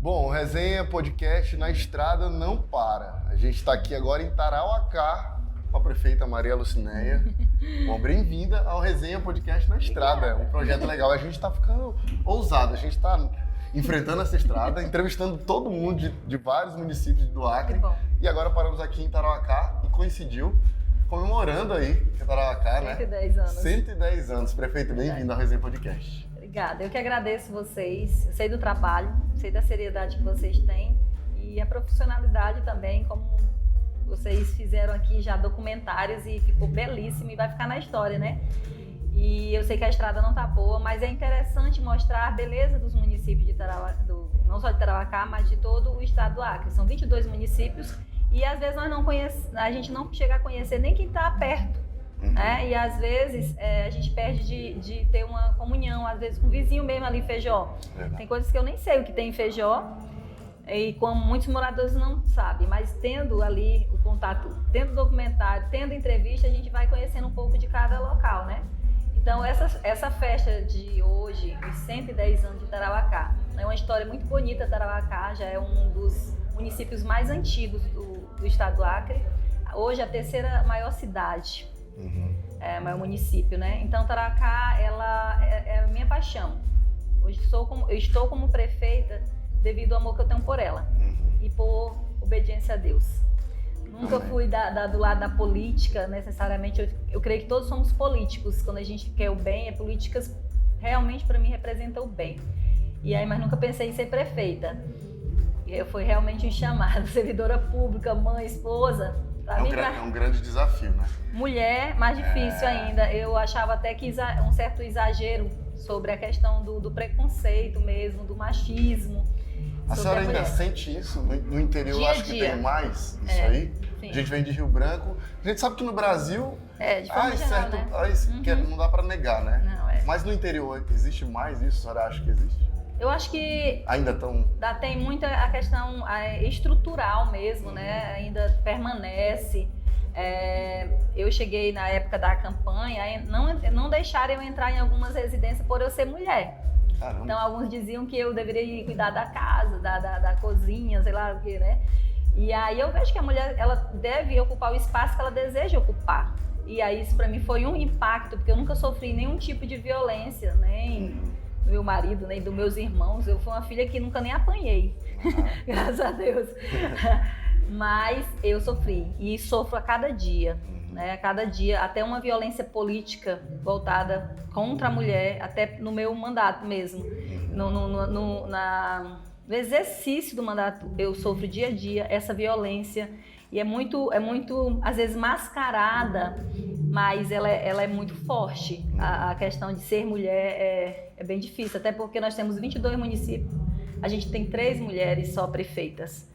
Bom, o Resenha Podcast na estrada não para. A gente está aqui agora em Tarauacá com a prefeita Maria Lucinéia. Bom, bem-vinda ao Resenha Podcast na estrada. É um projeto legal. A gente está ficando ousado. A gente está enfrentando essa estrada, entrevistando todo mundo de vários municípios do Acre. E agora paramos aqui em Tarauacá e coincidiu comemorando aí que é Tarauacá, né? 110 anos. 110 anos. Prefeita, bem-vinda ao Resenha Podcast. Obrigada. Eu que agradeço vocês. Eu sei do trabalho, sei da seriedade que vocês têm e a profissionalidade também, como vocês fizeram aqui já documentários e ficou belíssimo e vai ficar na história, né? E eu sei que a estrada não tá boa, mas é interessante mostrar a beleza dos municípios de Tarauacá, não só de Tarauacá, mas de todo o estado do Acre. São 22 municípios e às vezes a gente não chega a conhecer nem quem está perto. E às vezes a gente perde de ter uma comunhão, às vezes com o vizinho mesmo ali em Feijó. Tem coisas que eu nem sei o que tem em Feijó e como muitos moradores não sabem, mas tendo ali o contato, tendo documentário, tendo entrevista, a gente vai conhecendo um pouco de cada local, né? Então essa festa de hoje, os 110 anos de Tarauacá, é uma história muito bonita. Tarauacá já é um dos municípios mais antigos do estado do Acre, hoje a terceira maior cidade. Maior município, né? Então Tarauacá, ela é a minha paixão. Hoje eu estou como prefeita devido ao amor que eu tenho por ela e por obediência a Deus. Nunca fui do lado da política necessariamente. Eu creio que todos somos políticos. Quando a gente quer o bem, políticas realmente para mim representam o bem. E aí, mas nunca pensei em ser prefeita. Foi realmente um chamado, servidora pública, mãe, esposa. É um grande desafio, né? Mulher, mais difícil ainda. Eu achava até que um certo exagero sobre a questão do preconceito mesmo, do machismo. A senhora ainda sente isso? No interior eu acho que tem mais isso aí? Sim. A gente vem de Rio Branco. A gente sabe que no Brasil... de forma geral, né? Não dá pra negar, né? Não, Mas no interior existe mais isso? A senhora acha que existe? Eu acho que ainda tem muita a questão estrutural mesmo, né? Ainda permanece. Eu cheguei na época da campanha, não deixaram eu entrar em algumas residências por eu ser mulher. Caramba. Então alguns diziam que eu deveria cuidar da casa, da cozinha, sei lá o que, né? E aí eu vejo que a mulher, ela deve ocupar o espaço que ela deseja ocupar. E aí isso para mim foi um impacto, porque eu nunca sofri nenhum tipo de violência, nem do meu marido, nem dos meus irmãos. Eu fui uma filha que nunca nem apanhei, graças a Deus. Mas eu sofri e sofro a cada dia, né? A cada dia, até uma violência política voltada contra a mulher, até no meu mandato mesmo. No exercício do mandato, eu sofro dia a dia essa violência e é muito, às vezes, mascarada, mas ela é muito forte. A questão de ser mulher é bem difícil, até porque nós temos 22 municípios, a gente tem 3 mulheres só prefeitas.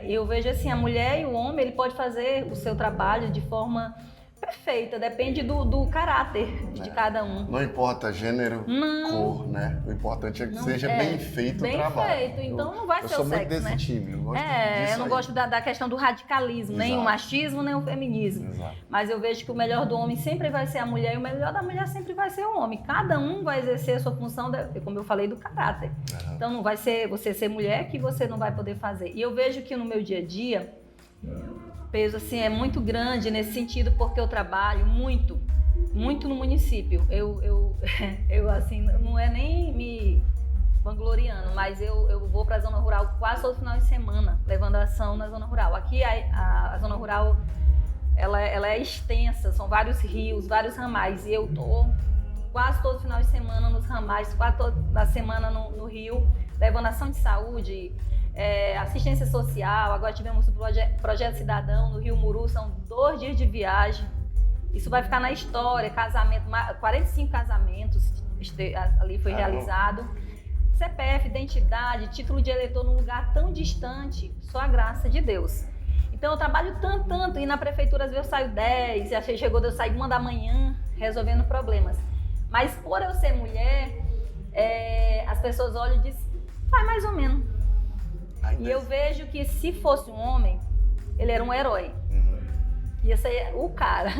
Eu vejo assim, a mulher e o homem, ele pode fazer o seu trabalho de forma perfeita, depende do caráter de cada um. Não importa gênero, cor, né? O importante é que seja bem feito o trabalho. Bem feito, então não vai ser o sexo, né? Eu sou muito desse time, eu gosto disso. Eu não gosto da questão do radicalismo, nem o machismo, nem o feminismo. Exato. Mas eu vejo que o melhor do homem sempre vai ser a mulher e o melhor da mulher sempre vai ser o homem. Cada um vai exercer a sua função, como eu falei, do caráter. Então não vai ser você ser mulher que você não vai poder fazer. E eu vejo que no meu dia a dia, peso assim é muito grande nesse sentido, porque eu trabalho muito no município. Eu assim, não é nem me vangloriando, mas eu vou para a zona rural quase todo final de semana, levando ação na zona rural. Aqui a zona rural ela é extensa, são vários rios, vários ramais, e eu tô quase todo final de semana nos ramais, quase toda semana no rio, levando ação de saúde, assistência social. Agora tivemos o Projeto Cidadão no Rio Muru, são 2 dias de viagem. Isso vai ficar na história, 45 casamentos ali foi realizado. CPF, identidade, título de eleitor num lugar tão distante, só a graça de Deus. Então eu trabalho tanto, e na prefeitura às vezes eu saio 10, e achei chegou de eu sair 1 da manhã resolvendo problemas. Mas por eu ser mulher, as pessoas olham e dizem, vai mais ou menos. E eu vejo que se fosse um homem, ele era um herói. Ia ser o cara.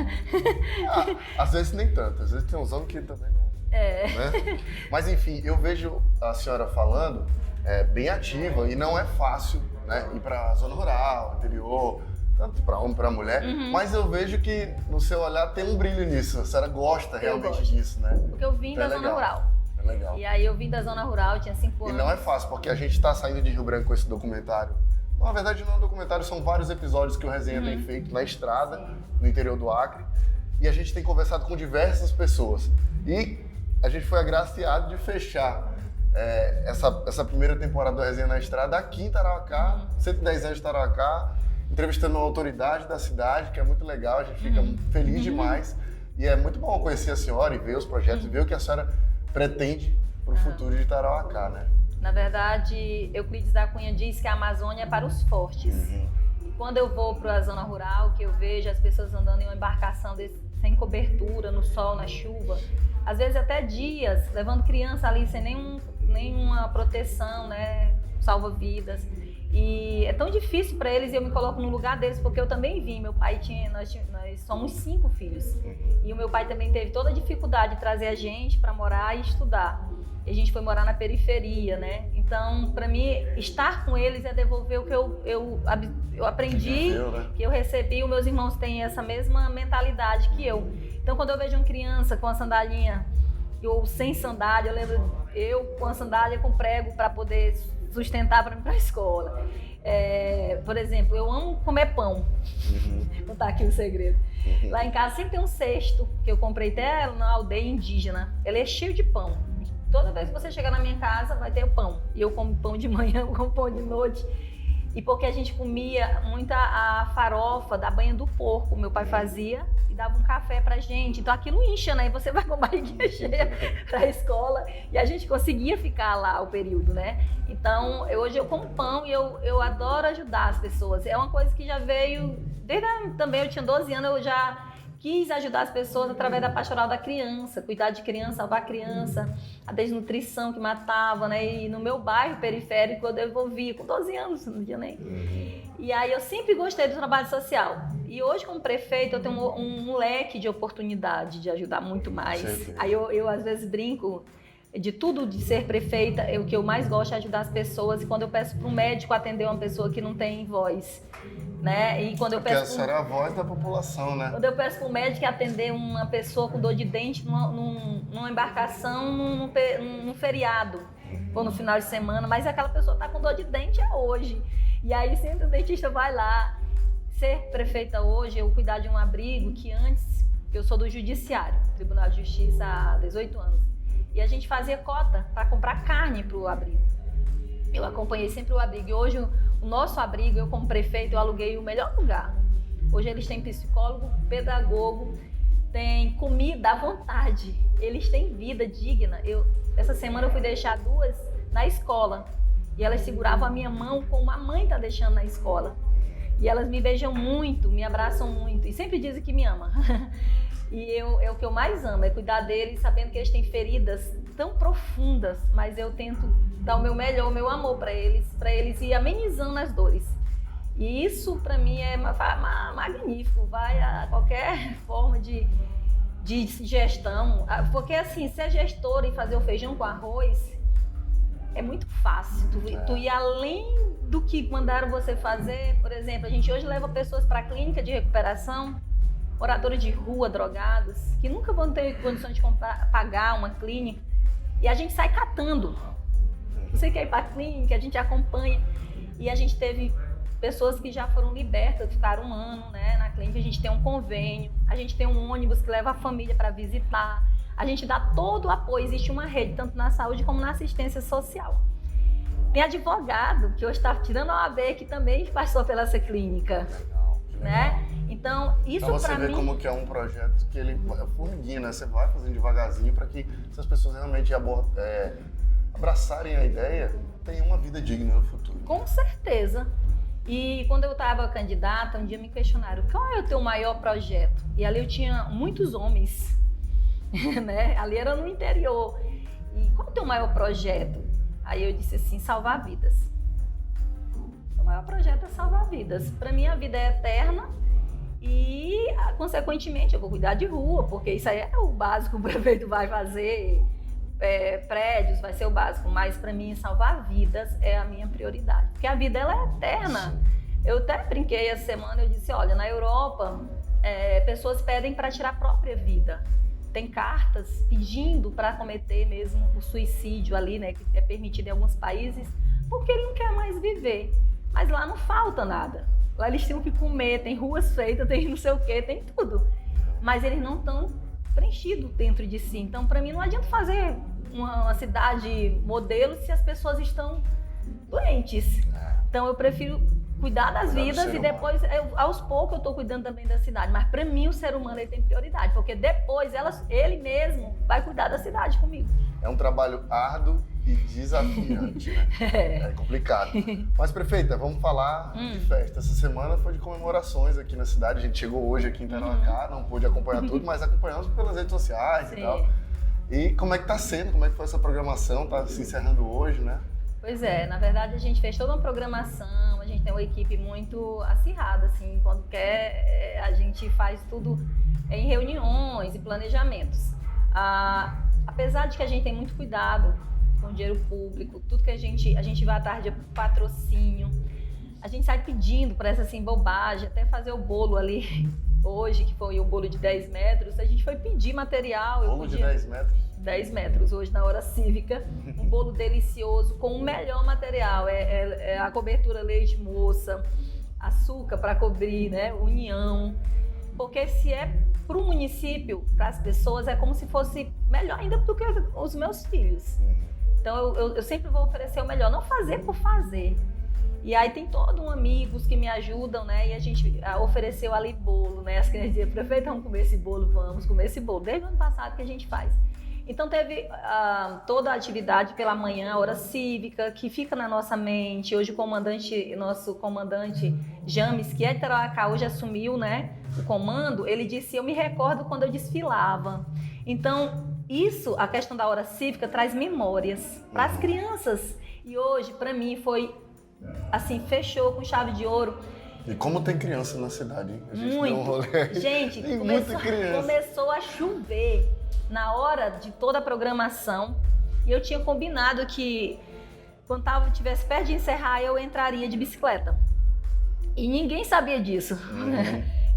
Às vezes nem tanto, às vezes tem uns homens que também não... Né? Mas enfim, eu vejo a senhora falando bem ativa e não é fácil, né, ir para a zona rural, interior, tanto para homem, para mulher, mas eu vejo que no seu olhar tem um brilho nisso, a senhora gosta realmente disso, né? Porque eu vim da zona rural. É legal. E aí eu vim da zona rural, tinha 5 anos. E não é fácil, porque a gente está saindo de Rio Branco com esse documentário. Na verdade não é um documentário, são vários episódios que o Resenha tem feito na estrada, no interior do Acre, e a gente tem conversado com diversas pessoas. E a gente foi agraciado de fechar essa primeira temporada do Resenha na Estrada aqui em Tarauacá, 110 anos de Tarauacá, entrevistando uma autoridade da cidade, que é muito legal, a gente fica feliz demais. E é muito bom conhecer a senhora e ver os projetos, ver o que a senhora pretende para o futuro de Tarauacá, né? Na verdade, Euclides da Cunha diz que a Amazônia é para os fortes. E quando eu vou para a zona rural, que eu vejo as pessoas andando em uma embarcação sem cobertura, no sol, na chuva, às vezes até dias, levando criança ali sem nenhuma proteção, né, salva-vidas. E é tão difícil para eles, e eu me coloco no lugar deles, porque eu também vim. Meu pai nós somos 5 filhos. E o meu pai também teve toda a dificuldade de trazer a gente para morar e estudar. E a gente foi morar na periferia, né? Então, para mim, estar com eles é devolver o que eu aprendi, que eu recebi. Os meus irmãos têm essa mesma mentalidade que eu. Então, quando eu vejo uma criança com a sandalinha ou sem sandália, eu lembro eu com a sandália com prego para poder sustentar para ir para a escola. Por exemplo, eu amo comer pão. Vou contar aqui o segredo. Lá em casa sempre tem um cesto que eu comprei até na aldeia indígena. Ele é cheio de pão. Toda vez que você chegar na minha casa vai ter o pão. E eu como pão de manhã, eu como pão de noite. E porque a gente comia muita a farofa da banha do porco, meu pai fazia e dava um café pra gente. Então aquilo incha, né? E você vai com a barriguinha cheia pra escola. E a gente conseguia ficar lá o período, né? Então hoje eu como pão e eu adoro ajudar as pessoas. É uma coisa que já veio, também eu tinha 12 anos, eu já quis ajudar as pessoas através da pastoral da criança, cuidar de criança, salvar a criança, a desnutrição que matava, né? E no meu bairro periférico eu devolvia, com 12 anos, não tinha nem. E aí eu sempre gostei do trabalho social. E hoje, como prefeito, eu tenho um leque de oportunidade de ajudar muito mais. Sempre. Aí eu às vezes brinco de tudo de ser prefeita, o que eu mais gosto é ajudar as pessoas. E quando eu peço para um médico atender uma pessoa que não tem voz, né? E quando eu peço a senhora é a voz da população, né? Quando eu peço para um médico atender uma pessoa com dor de dente numa embarcação, num feriado, ou no final de semana, mas aquela pessoa está com dor de dente hoje. E aí sempre o dentista vai lá. Ser prefeita hoje, eu cuidar de um abrigo que antes, eu sou do Judiciário, Tribunal de Justiça há 18 anos. E a gente fazia cota para comprar carne para o abrigo. Eu acompanhei sempre o abrigo. E hoje o nosso abrigo, eu como prefeito, eu aluguei o melhor lugar. Hoje eles têm psicólogo, pedagogo, tem comida à vontade. Eles têm vida digna. Essa semana eu fui deixar 2 na escola. E elas seguravam a minha mão como a mãe está deixando na escola. E elas me beijam muito, me abraçam muito. E sempre dizem que me ama. E é o que eu mais amo, é cuidar deles, sabendo que eles têm feridas tão profundas, mas eu tento dar o meu melhor, o meu amor para eles ir amenizando as dores. E isso para mim é magnífico, vai a qualquer forma de gestão, porque assim, ser gestora e fazer o feijão com arroz é muito fácil, tu ir além do que mandaram você fazer. Por exemplo, a gente hoje leva pessoas para a clínica de recuperação, moradores de rua, drogados, que nunca vão ter condições de pagar uma clínica, e a gente sai catando. Você quer ir para a clínica, a gente acompanha, e a gente teve pessoas que já foram libertas, ficaram 1 ano, né, na clínica. A gente tem um convênio, a gente tem um ônibus que leva a família para visitar, a gente dá todo o apoio, existe uma rede, tanto na saúde como na assistência social. Tem advogado, que hoje está tirando a OAB, que também passou pela essa clínica. Né? Então, isso então você para vê mim... como que é um projeto que ele é formiguinha, né? Você vai fazendo devagarzinho para que essas pessoas realmente abraçarem a ideia, tenham uma vida digna no futuro. Com certeza. E quando eu estava candidata, um dia me questionaram, qual é o teu maior projeto? E ali eu tinha muitos homens, né? Ali era no interior. E qual é o teu maior projeto? Aí eu disse assim, salvar vidas. O maior projeto é salvar vidas. Para mim, a vida é eterna e, consequentemente, eu vou cuidar de rua, porque isso aí é o básico que o prefeito vai fazer. prédios vai ser o básico, mas para mim salvar vidas é a minha prioridade, porque a vida ela é eterna. Sim. Eu até brinquei essa semana, eu disse, olha, na Europa pessoas pedem para tirar a própria vida. Tem cartas pedindo para cometer mesmo o suicídio ali, né, que é permitido em alguns países, porque ele não quer mais viver. Mas lá não falta nada. Lá eles têm o que comer, tem ruas feitas, tem não sei o quê, tem tudo. Mas eles não estão preenchidos dentro de si. Então, para mim, não adianta fazer uma cidade modelo se as pessoas estão doentes. Então, eu prefiro cuidar das vidas e depois, aos poucos, eu estou cuidando também da cidade. Mas para mim, o ser humano ele tem prioridade, porque depois ele mesmo vai cuidar da cidade comigo. É um trabalho árduo e desafiante, né? É complicado. Mas, prefeita, vamos falar de festa. Essa semana foi de comemorações aqui na cidade. A gente chegou hoje aqui em Tarauacá, não pôde acompanhar tudo, mas acompanhamos pelas redes sociais e tal. E como é que tá sendo? Como é que foi essa programação? Tá se encerrando hoje, né? Pois é, na verdade a gente fez toda uma programação, a gente tem uma equipe muito acirrada, assim, quando quer a gente faz tudo em reuniões e planejamentos. Apesar de que a gente tem muito cuidado com o dinheiro público, tudo que a gente vai atrás de patrocínio, a gente sai pedindo, parece assim bobagem, até fazer o bolo ali hoje, que foi o bolo de 10 metros, a gente foi pedir material. Bolo de 10 metros? 10 metros hoje na hora cívica, um bolo delicioso com o melhor material, a cobertura leite moça, açúcar para cobrir, né, união, porque se é para o município, para as pessoas, é como se fosse melhor ainda do que os meus filhos. Então eu sempre vou oferecer o melhor, não fazer por fazer. E aí tem todo um amigos que me ajudam, né? E a gente ofereceu ali bolo, né? As crianças diziam, prefeito, vamos comer esse bolo, vamos comer esse bolo. Desde o ano passado que a gente faz. Então teve toda a atividade pela manhã, a hora cívica, que fica na nossa mente. Hoje nosso comandante James, que é de Tarauacá, hoje assumiu, né, o comando, ele disse, eu me recordo quando eu desfilava. Então, a questão da hora cívica traz memórias para as crianças. E hoje, para mim, foi assim, fechou com chave de ouro. E como tem criança na cidade, hein? A gente muito. deu um rolê. Gente, tem muita criança. Começou a chover na hora de toda a programação. E eu tinha combinado que quando tivesse perto de encerrar, eu entraria de bicicleta. E ninguém sabia disso.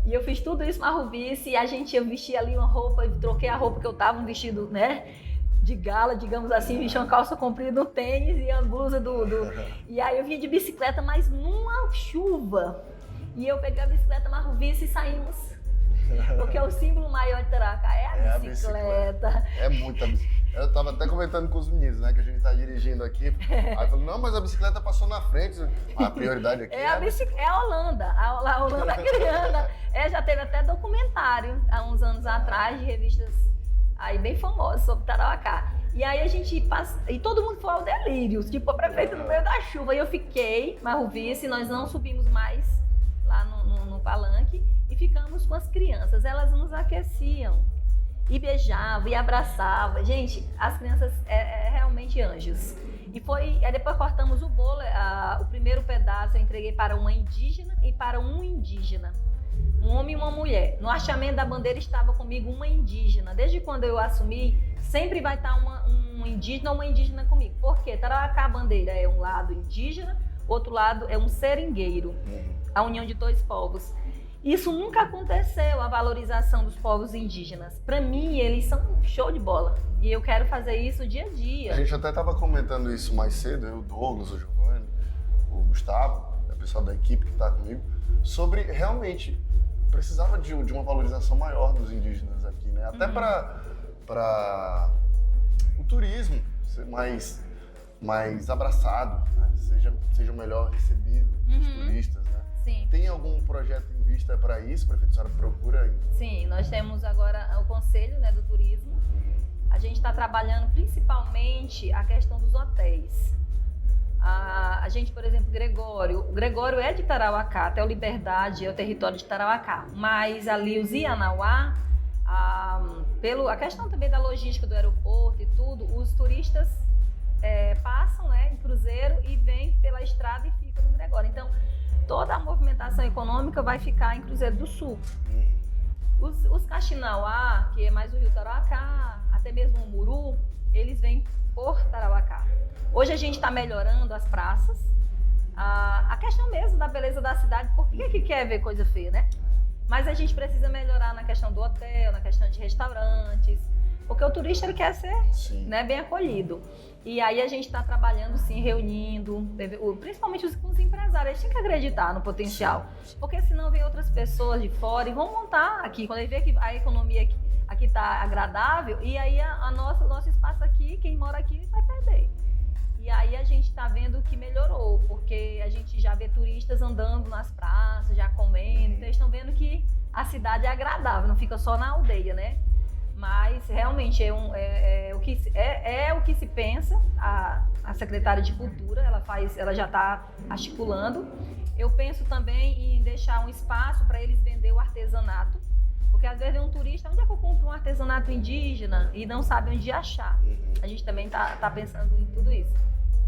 E eu fiz tudo isso na Rubice, e eu vesti ali uma roupa, troquei a roupa que eu tava, um vestido, né, de gala, digamos assim, vesti uma calça comprida, um tênis e a blusa E aí eu vinha de bicicleta, mas numa chuva. E eu peguei a bicicleta na Rubice e saímos. Porque o símbolo maior de Tarauacá é a bicicleta. É muita bicicleta. Eu tava até comentando com os meninos, né, que a gente tá dirigindo aqui. Aí falou, não, mas a bicicleta passou na frente. A prioridade aqui é a Holanda. A Holanda criana. Já teve até documentário há uns anos atrás de revistas aí bem famosas sobre Tarauacá. E aí a gente passa, e todo mundo foi ao delírio, tipo a prefeita no meio da chuva. E eu fiquei na Rubice, nós não subimos mais lá no palanque e ficamos com as crianças. Elas nos aqueciam e beijavam e abraçavam. Gente, as crianças é realmente anjos. E aí depois cortamos o bolo, o primeiro pedaço eu entreguei para uma indígena e para um indígena. Um homem e uma mulher. No hasteamento da bandeira estava comigo uma indígena. Desde quando eu assumi, sempre vai estar um indígena ou uma indígena comigo. Por quê? Tarauacá, a bandeira é um lado indígena, outro lado é um seringueiro. A união de dois povos. Isso nunca aconteceu, a valorização dos povos indígenas. Para mim, eles são show de bola. E eu quero fazer isso dia a dia. A gente até estava comentando isso mais cedo, eu, o Douglas, o Giovanni, o Gustavo, o pessoal da equipe que está comigo, sobre realmente precisava de uma valorização maior dos indígenas aqui, né? Até para o turismo ser mais abraçado, né? Seja melhor recebido os turistas, né? Sim. Tem algum projeto em vista para isso? A prefeitura procura? Sim, nós temos agora o Conselho, né, do Turismo. A gente está trabalhando principalmente a questão dos hotéis. A gente, por exemplo, o Gregório é de Tarauacá, até o Liberdade é o território de Tarauacá, mas ali o Zianauá, a questão também da logística do aeroporto e tudo, os turistas passam, né, em cruzeiro e vêm pela estrada e ficam no Gregório. Então, toda a movimentação econômica vai ficar em Cruzeiro do Sul. Os Caxinauá, que é mais o Rio Tarauacá, até mesmo o Muru, eles vêm por Tarauacá. Hoje a gente está melhorando as praças, a questão mesmo da beleza da cidade, por que quer ver coisa feia, né? Mas a gente precisa melhorar na questão do hotel, na questão de restaurantes, porque o turista ele quer ser, né, bem acolhido. E aí a gente está trabalhando, sim, reunindo, principalmente com os empresários, eles têm que acreditar no potencial. Porque senão vem outras pessoas de fora e vão montar aqui, quando ele vê que a economia aqui está agradável, e aí o nosso espaço aqui, quem mora aqui vai perder. E aí a gente está vendo que melhorou, porque a gente já vê turistas andando nas praças, já comendo, então eles estão vendo que a cidade é agradável, não fica só na aldeia, né? Mas realmente é o que se pensa, a secretária de Cultura, ela já está articulando. Eu penso também em deixar um espaço para eles vender o artesanato, porque às vezes vem um turista, onde é que eu compro um artesanato indígena e não sabe onde achar? A gente também está pensando em tudo isso.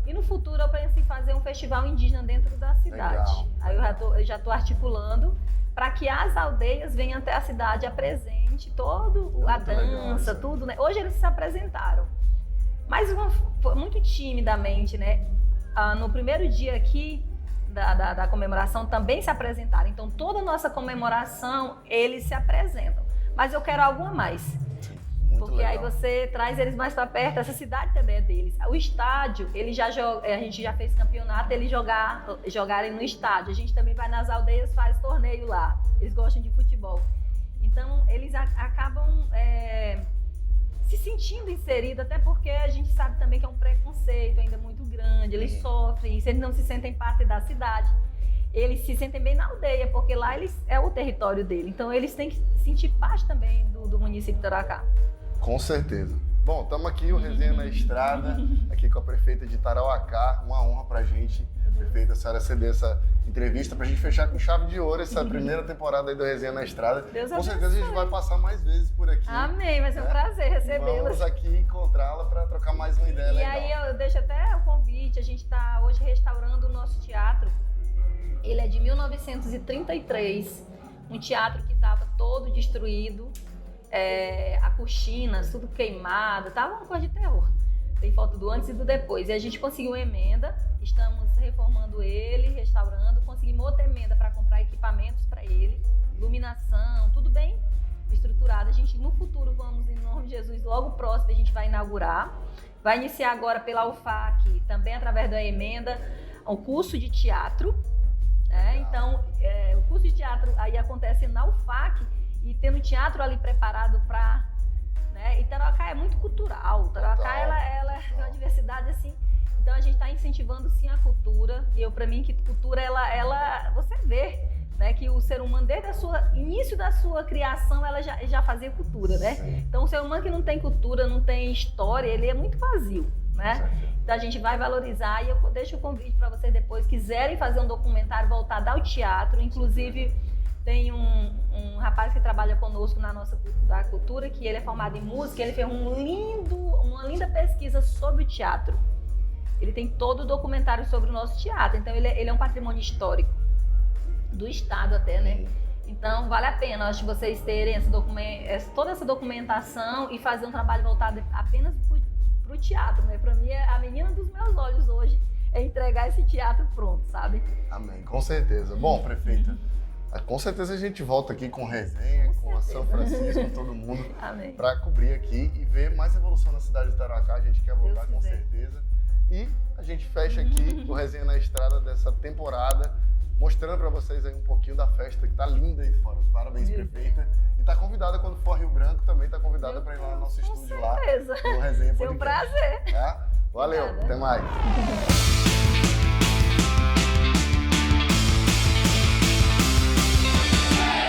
E no futuro eu penso em fazer um festival indígena dentro da cidade. Legal. Aí eu já estou articulando para que as aldeias venham até a cidade, apresente todo a dança, tudo, né? Hoje eles se apresentaram, mas muito timidamente, né? No primeiro dia aqui da comemoração também se apresentaram. Então toda a nossa comemoração eles se apresentam. Mas eu quero algo a mais. Porque legal. Aí você traz eles mais para perto, essa cidade também é deles. O estádio, a gente já fez campeonato, eles jogarem no estádio. A gente também vai nas aldeias, faz torneio lá. Eles gostam de futebol. Então, eles acabam se sentindo inseridos, até porque a gente sabe também que é um preconceito ainda muito grande. Eles sofrem, se eles não se sentem parte da cidade, eles se sentem bem na aldeia, porque lá é o território dele. Então, eles têm que sentir parte também do município de Tarauacá. Com certeza. Bom, estamos aqui, o Resenha na Estrada, aqui com a prefeita de Tarauacá. Uma honra pra gente, prefeita, a senhora ceder essa entrevista pra gente fechar com chave de ouro essa primeira temporada aí do Resenha na Estrada. Deus com certeza a gente vai passar mais vezes por aqui. Amém, vai ser um prazer recebê-la. Vamos aqui encontrá-la para trocar mais uma ideia legal. E aí eu deixo até o convite, a gente está hoje restaurando o nosso teatro. Ele é de 1933, um teatro que estava todo destruído. A cortina, tudo queimado, tava uma coisa de terror. Tem foto do antes e do depois. E a gente conseguiu emenda, estamos reformando ele, restaurando, conseguimos outra emenda para comprar equipamentos para ele, iluminação, tudo bem estruturado. A gente no futuro vamos, em nome de Jesus, logo próximo a gente vai inaugurar. Vai iniciar agora pela UFAC, também através da emenda, um curso de teatro. Então, o curso de teatro aí acontece na UFAC, e tendo teatro ali preparado para, né? E Tarauacá é muito cultural. Tarauacá ela é uma diversidade assim. Então a gente está incentivando sim a cultura. E para mim que cultura ela você vê, né, que o ser humano desde início da sua criação ela já fazia cultura, né? Então o ser humano que não tem cultura, não tem história, ele é muito vazio, né? Então a gente vai valorizar e eu deixo o convite para vocês depois quiserem fazer um documentário voltado ao teatro, inclusive tem um rapaz que trabalha conosco na nossa da cultura, que ele é formado em música, ele fez uma linda pesquisa sobre o teatro. Ele tem todo o documentário sobre o nosso teatro, então ele é um patrimônio histórico do estado até, né? Então vale a pena, acho que vocês terem toda essa documentação e fazer um trabalho voltado apenas para o teatro, né? Para mim, a menina dos meus olhos hoje é entregar esse teatro pronto, sabe? Amém, com certeza. Bom, prefeita, com certeza a gente volta aqui com resenha, com a São Francisco, com todo mundo, para cobrir aqui e ver mais evolução na cidade de Tarauacá. A gente quer voltar com certeza. E a gente fecha aqui o Resenha na Estrada dessa temporada, mostrando para vocês aí um pouquinho da festa que tá linda aí fora. Parabéns, prefeita. E tá convidada, quando for Rio Branco, também tá convidada para ir lá no nosso estúdio lá, no Resenha Podcast. Foi um prazer. Tá? Valeu, até mais.